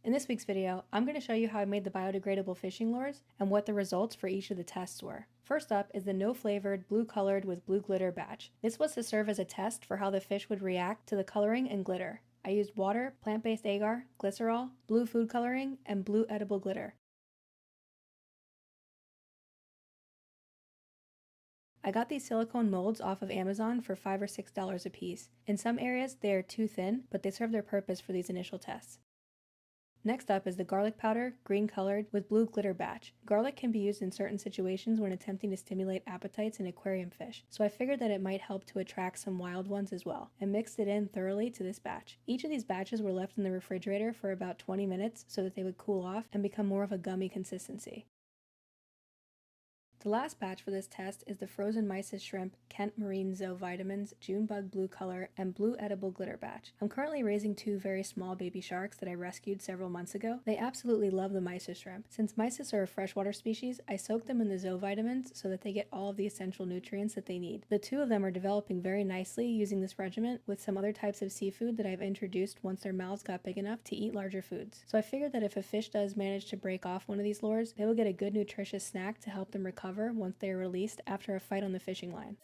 In this week's video, I'm going to show you how I made the biodegradable fishing lures and what the results for each of the tests were. First up is the no-flavored, blue-colored with blue glitter batch. This was to serve as a test for how the fish would react to the coloring and glitter. I used water, plant-based agar, glycerol, blue food coloring, and blue edible glitter. I got these silicone molds off of Amazon for $5 or $6 a piece. In some areas, they are too thin, but they serve their purpose for these initial tests. Next up is the garlic powder, green colored, with blue glitter batch. Garlic can be used in certain situations when attempting to stimulate appetites in aquarium fish, so I figured that it might help to attract some wild ones as well, and mixed it in thoroughly to this batch. Each of these batches were left in the refrigerator for about 20 minutes so that they would cool off and become more of a gummy consistency. The last batch for this test is the frozen mysis shrimp, Kent Marine Zoo Vitamins, June bug blue color, and blue edible glitter batch. I'm currently raising two very small baby sharks that I rescued several months ago. They absolutely love the mysis shrimp. Since mysis are a freshwater species, I soak them in the Zoo Vitamins so that they get all of the essential nutrients that they need. The two of them are developing very nicely using this regimen with some other types of seafood that I've introduced once their mouths got big enough to eat larger foods. So I figured that if a fish does manage to break off one of these lures, they will get a good nutritious snack to help them recover once they are released after a fight on the fishing line.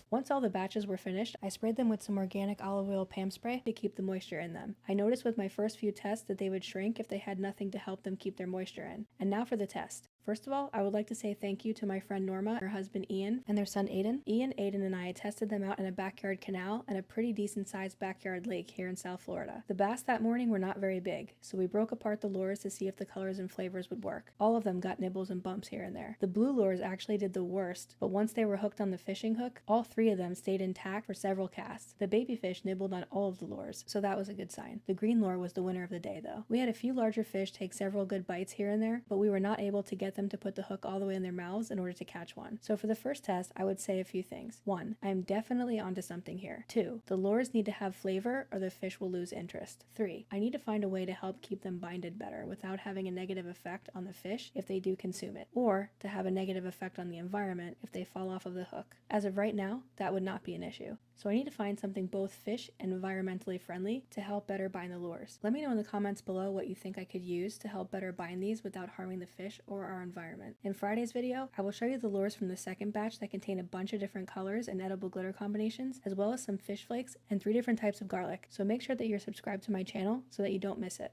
Once all the batches were finished, I sprayed them with some organic olive oil Pam Spray to keep the moisture in them. I noticed with my first few tests that they would shrink if they had nothing to help them keep their moisture in. And now for the test. First of all, I would like to say thank you to my friend Norma, her husband Ian, and their son Aiden. Ian, Aiden, and I tested them out in a backyard canal and a pretty decent sized backyard lake here in South Florida. The bass that morning were not very big, so we broke apart the lures to see if the colors and flavors would work. All of them got nibbles and bumps here and there. The blue lures actually did the worst, but once they were hooked on the fishing hook, all three of them stayed intact for several casts. The baby fish nibbled on all of the lures, so that was a good sign. The green lure was the winner of the day though. We had a few larger fish take several good bites here and there, but we were not able to get them to put the hook all the way in their mouths in order to catch one. So for the first test, I would say a few things. 1. I am definitely onto something here. 2. The lures need to have flavor or the fish will lose interest. 3. I need to find a way to help keep them binded better without having a negative effect on the fish if they do consume it, or to have a negative effect on the environment if they fall off of the hook. As of right now, that would not be an issue. So I need to find something both fish and environmentally friendly to help better bind the lures. Let me know in the comments below what you think I could use to help better bind these without harming the fish or our environment. In Friday's video, I will show you the lures from the second batch that contain a bunch of different colors and edible glitter combinations, as well as some fish flakes and 3 different types of garlic. So make sure that you're subscribed to my channel so that you don't miss it.